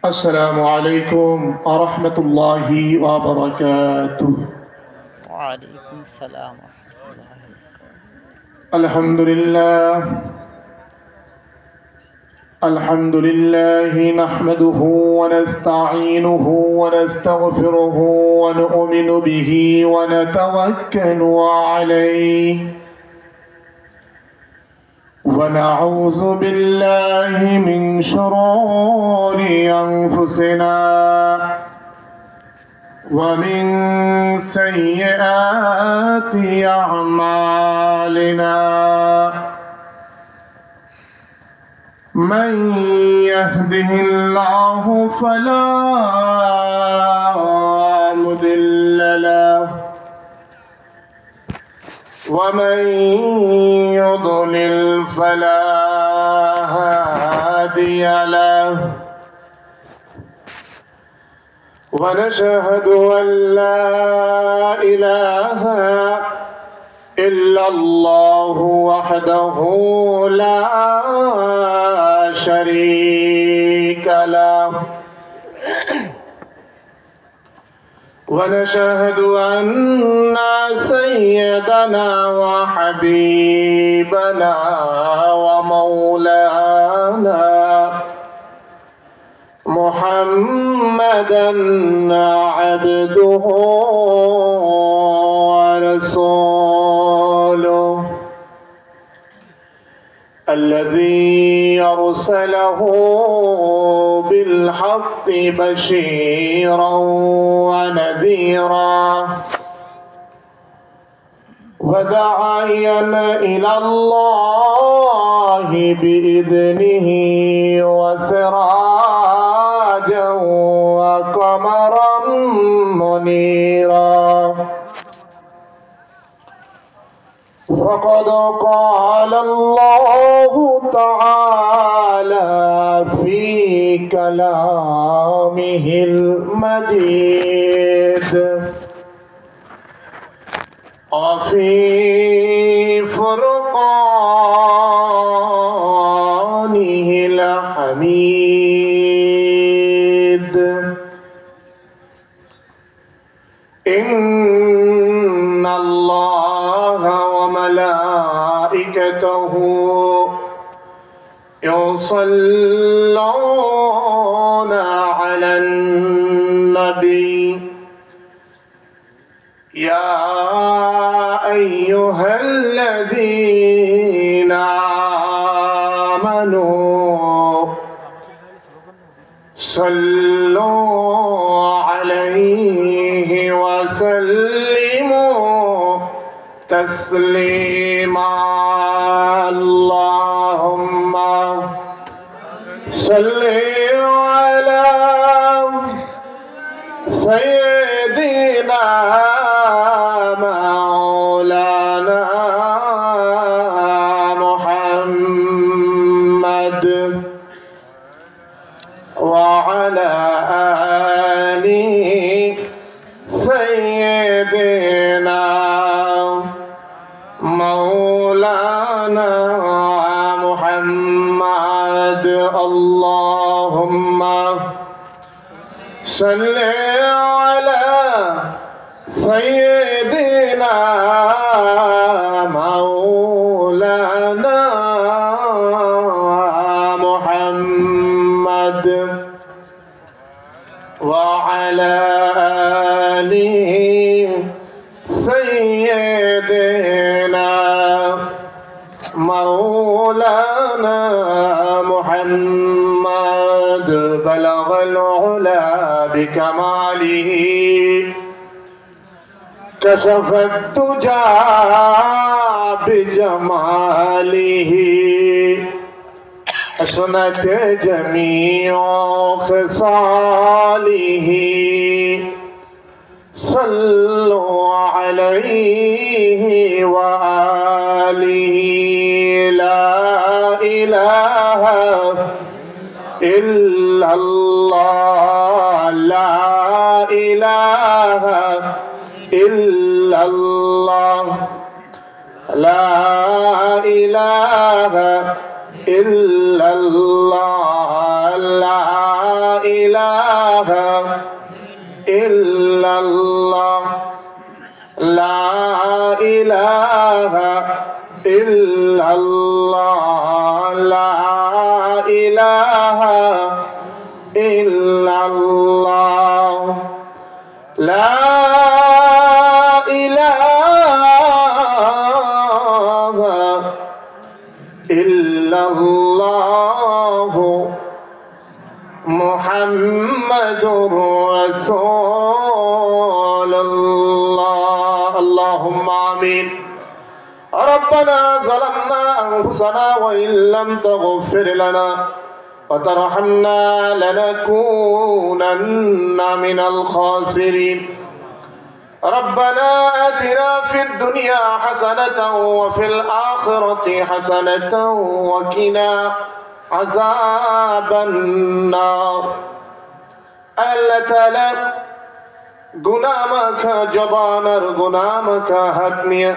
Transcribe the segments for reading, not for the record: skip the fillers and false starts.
السلام عليكم ورحمة الله وبركاته. وعليكم السلام ورحمة الله وبركاته. الحمد لله نحمده ونستعينه ونستغفره ونؤمن به ونتوكل عليه ونعوذ بالله من شرور أنفسنا ومن سيئات أعمالنا من يهده الله فلا مضل له ومن يضلل فلا هادي له ونشهد أن لا إله إلا الله وحده لا شريك له ونشهد أن سيدنا وحبيبنا ومولانا محمدا عبده ورسوله الذي أرسله بالحق بشيرا ونذيرا وداعيا إلى الله بإذنه وسراجا وقمرا منيرا فقد قال الله تعالى في كلامه المجيد وفي فرقانه الحميد إن الله وملائكته يصلون على النبي يا أيها الذين آمنوا صلوا عليه وسلموا تسليما اللهم صل على سيدنا مولانا محمد وعلى آله سيدنا مولانا محمد اللهم صل على سيدنا مولانا محمد وعلى آله سيدنا مولانا محمد بلغ العلا بكماله كشف الدجى بجماله حسنت جميع خصاله صلوا عليه وآله لا إله إلا الله لا إله إلا الله لا إله إلا الله لا إله إلا الله لا إله إلا الله لا إله إلا الله لا إله إلا الله محمد رسول الله اللهم آمين ربنا ظلمنا أنفسنا وإن لم تغفر لنا وترحمنا لنكونن من الخاسرين ربنا آتنا في الدنيا حسنة وفي الآخرة حسنة وقنا عذاب النار আল্লাহ তাআলা গুনাহ মাখা জবান আর গুনাহ মাখা হাত নিয়ে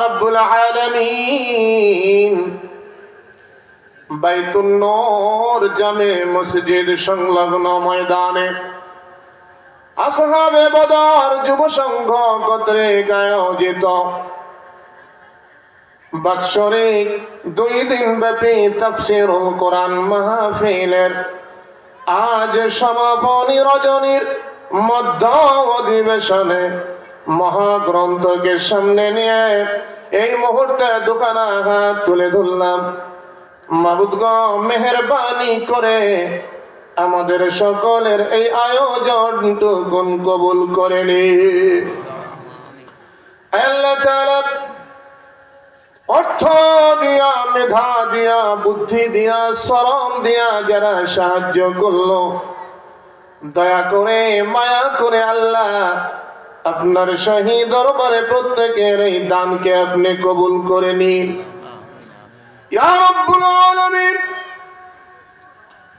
রব্বুল আলামিন বাইতুন নূর জামে মসজিদ সংলগ্ন ময়দানে আসহাবে বদর যুব সংঘ কর্তৃক আয়োজিত বাৎসরিক 2 দিন ব্যাপী তাফসীরুল কোরআন মাহফিলের আজ সমাপনী রজনীর মধ্য অধিবেশনে মহাগ্রন্থকে সামনে নিয়ে এই মুহূর্তে দোকানা হাত তুলে ধরলাম। মাবুদগণ মেহেরবানি করে আমাদের সকলের এই আয়োজনটুকুন কবুল করে নিন। আল্লাহ তাআলা অর্থ দিয়া, মেধা দিয়া, বুদ্ধি দিয়া, শ্রম দিয়া যারা সাহায্য করলো, দয়া করে মায়া করে আল্লাহ আপনার শাহী দরবারে প্রত্যেকের এই দানকে আপনি কবুল করে নিন। ইয়া রাব্বুল আলামিন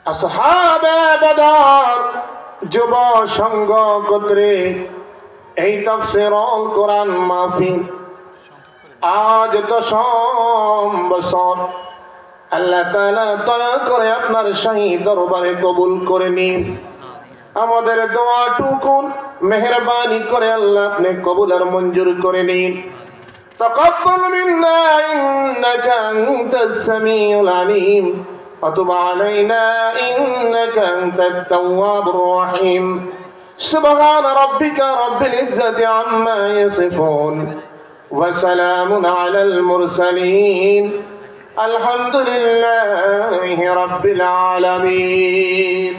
আসহাবে বদর যুব সংঘ কর্তৃক এই তাফসীরুল কোরআন মাহফিল আজ 10ম বছর আল্লাহ তাআলা দয়া করে আপনার শাহী দরবারে কবুল করে নিন। আমাদের দোয়াটুকু মেহেরবানি করে আল্লাহ আপনি কবুল আর মঞ্জুর করে নিন। তাকাব্বাল মিন্না ইন্নাকা আনতাস সামিউল আলিম ওয়া তুব আলাইনা ইন্নাকা আনতাত তাওয়াবুর রহিম। সুবহান রাব্বিকা রাব্বিল ইজ্জাতি আম্মা ইয়াসিফুন ওয়া সালামুন আলাল মুরসালিন আলহামদুলিল্লাহি রাব্বিল আলামিন।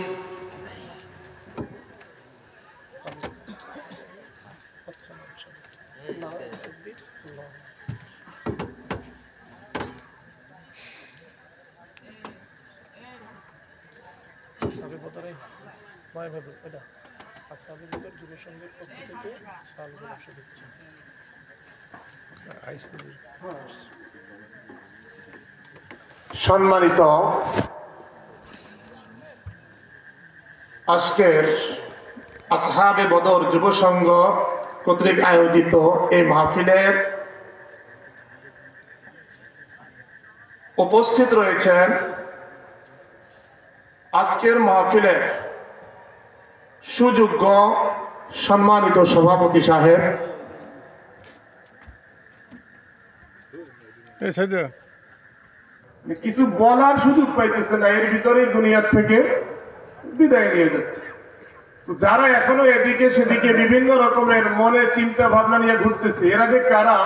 সম্মানিত আজকের আসহাবে বদর যুব সংঘ কর্তৃক আয়োজিত এই মাহফিলের উপস্থিত রয়েছেন আজকের মাহফিলের সুযোগ্য সম্মানিত সভাপতি সাহেব, কিছু বলার সুযোগ পাইতেছে না, এর ভিতরে দুনিয়ার থেকে বিদায় নিয়ে যাচ্ছে। যারা এখনো এদিকে সেদিকে বিভিন্ন রকমের মনে চিন্তা ভাবনা নিয়ে ঘুরতেছে, এরা যে কারা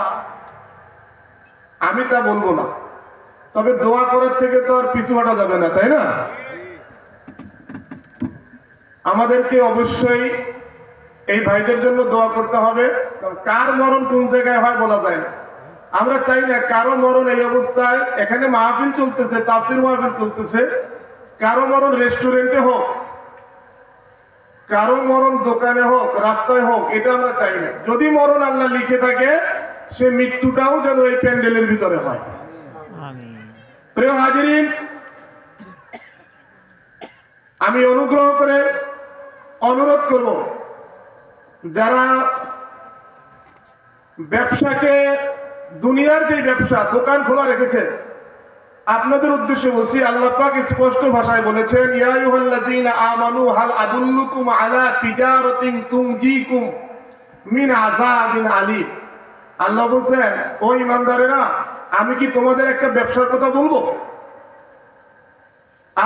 আমি তা বলবো না, তবে দোয়া করার থেকে তো আর পিছু হটা যাবে না, তাই না? আমাদেরকে অবশ্যই এই ভাইদের জন্য দোয়া করতে হবে। কার মরণ কোন জায়গায় হয় বলা যায় না। আমরা চাই না কারো মরণ এই অবস্থায়, এখানে মাহফিল চলতেছে, তাফসীর মাহফিল চলতেছে, কারো মরণ রেস্টুরেন্টে হোক, কারো মরণ দোকানে হোক, রাস্তায় হোক, এটা আমরা চাই না। যদি মরণ আল্লাহ লিখে থাকে, সে মৃত্যুটাও যেন এই প্যান্ডেলের ভিতরে হয়। প্রিয় হাজিরিন, আমি অনুগ্রহ করে অনুরোধ করব, যারা ব্যবসাকে, দুনিয়ার যে ব্যবসা দোকান খোলা রেখেছে, আপনাদের উদ্দেশ্যে বলছি, আল্লাহ পাক স্পষ্ট ভাষায় বলেছেন, ইয়া আইয়ুহাল্লাযীনা আমানু হাল আদুল্লুকুম আলা তিজারাতিন তুনজিকুম মিন আযাবিন আলীম। আল্লাহ বলেন, ও ঈমানদারেরা, আমি কি তোমাদের একটা ব্যবসার কথা বলবো?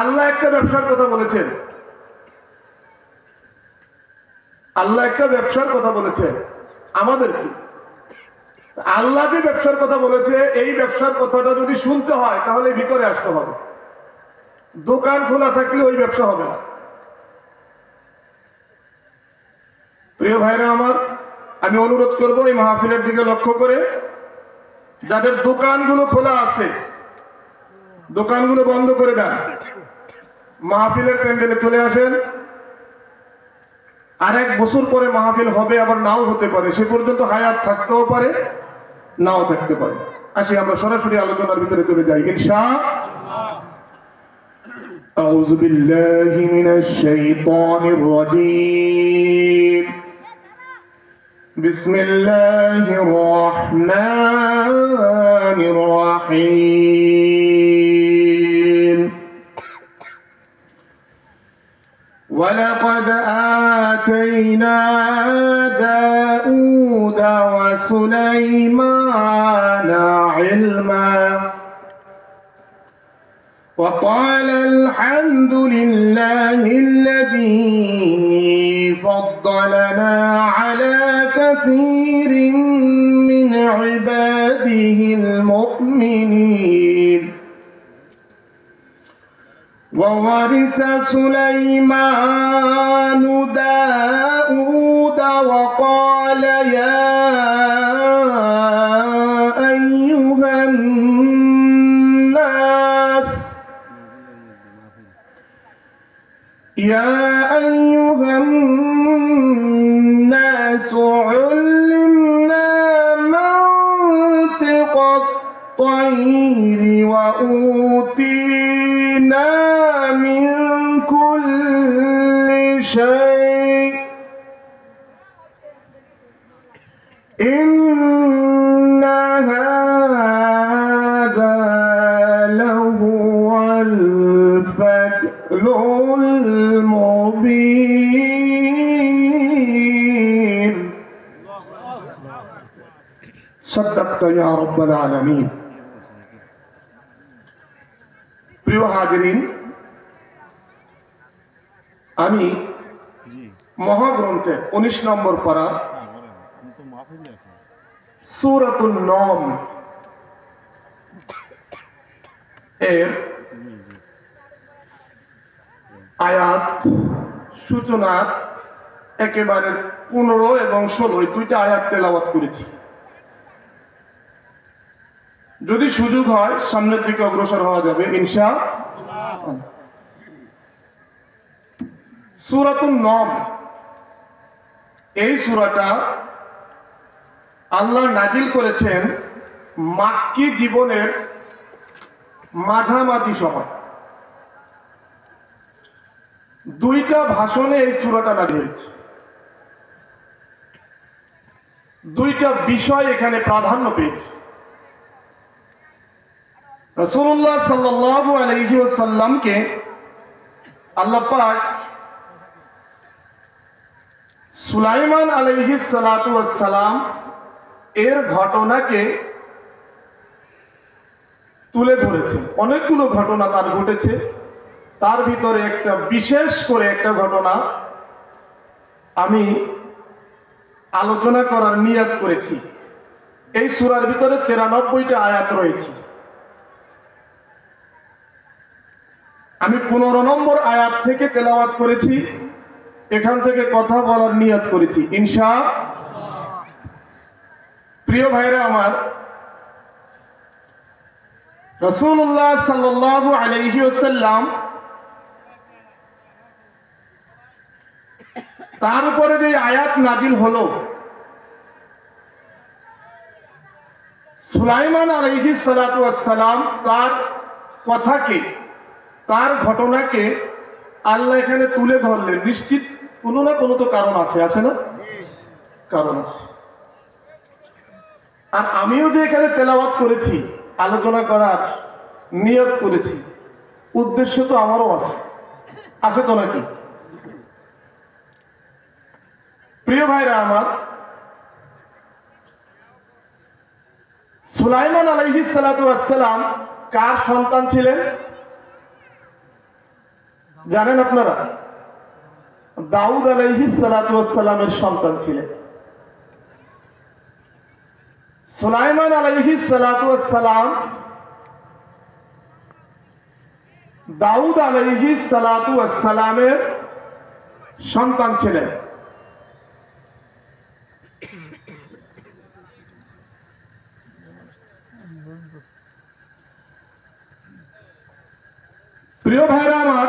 আল্লাহ একটা ব্যবসার কথা বলেছেন, আল্লাহ একটা ব্যবসার কথা বলেছেন। আমাদের কি আল্লাহ যে ব্যবসার কথা বলেছে, এই ব্যবসার কথাটা যদি শুনতে হয় তাহলে ভিতরে আসতে হবে। দোকান খোলা থাকলে ওই ব্যবসা হবে না। প্রিয় ভাইরা আমার, আমি অনুরোধ করব এই মাহফিলের দিকে লক্ষ্য করে, যাদের দোকানগুলো খোলা আছে দোকানগুলো বন্ধ করে দেন, মাহফিলের প্যান্ডেলে চলে আসেন। আর 1 বছর পরে মাহফিল হবে, আবার নাও হতে পারে, সে পর্যন্ত হায়াত থাকতেও পারে, নাও থাকতে পারে। আসি আমরা সরাসরি আলোচনার ভিতরে চলে যাই ইনশাআল্লাহ। আউযু বিল্লাহি মিনাশ শাইতানির রাজীম। বিসমিল্লাহির রাহমানির রাহিম। ولقد آتينا داود وسليمان علما وقال الحمد لله الذي فضلنا على كثير من عباده المؤمنين. وورث سليمان داود وقال يا أيها الناس علمنا منطق الطير وأوتينا من كل شيء إن هذا لهو الفضل المبين. صدقت يا رب العالمين. প্রিয় হাজিরিন, আমি মহাগ্রন্থে 19 নম্বর পারা সূরাতুন নম এর আয়াত সূচনার একেবারে 15 এবং 16 দুইটা আয়াত তেলাওয়াত করেছি। যদি সুযোগ হয় সামনের দিকে অগ্রসর হওয়া যাবে ইনশাআল্লাহ। সূরাতুন নম, এই সূরাটা আল্লাহ নাজিল করেছেন মাক্কি জীবনের মাঝামাঝি সময়। দুইটা ভাষণে এই সূরাটা নাজিল হয়েছে। দুইটা বিষয় এখানে প্রাধান্য পেয়েছে। রাসূলুল্লাহ সাল্লাল্লাহু আলাইহি ওয়াসাল্লামকে আল্লাহ পাক সুলাইমান আলাইহিস সালাতু ওয়াস সালাম এর ঘটনাকে তুলে ধরেছেন। অনেকগুলো ঘটনা তার ঘটেছে, তার ভিতরে একটা বিশেষ করে একটা ঘটনা আমি আলোচনা করার নিয়ত করেছি। এই সূরার ভিতরে 93টা আয়াত রয়েছে। আমি 15 নম্বর আয়াত থেকে তেলাওয়াত করেছি, এখান থেকে কথা বলার নিয়ত করেছি ইনশাআল্লাহ। প্রিয় ভাইরা আমার, রাসূলুল্লাহ সাল্লাল্লাহু আলাইহি ওয়াসাল্লাম তার উপরে যে আয়াত নাজিল হলো, সুলাইমান আলাইহিস সালাতু ওয়াস সালাম তার কথাকে, তার ঘটনাকে আল্লাহ এখানে তুলে ধরলেন। নিশ্চিত কোনো না কোনো তো কারণ আছে, আছে না? কারণ আছে। আর আমিও যে এখানে তেলাওয়াত করেছি আলোচনা করার নিয়ত করেছি, উদ্দেশ্য তো আমারও আছে, আছে তো নাকি? প্রিয় ভাইরা আমার, সুলাইমান আলাইহিস সালাতু ওয়াস সালাম কার সন্তান ছিলেন জানেন আপনারা? দাউদ আলাইহিস সালাতু ওয়াস সালামের সন্তান ছিলেন। সুলাইমান আলাইহিস সালাতু ওয়াস সালাম দাউদ আলাইহিস সালাতু ওয়াস সালামের সন্তান ছিলেন। প্রিয় ভাইরা আমার,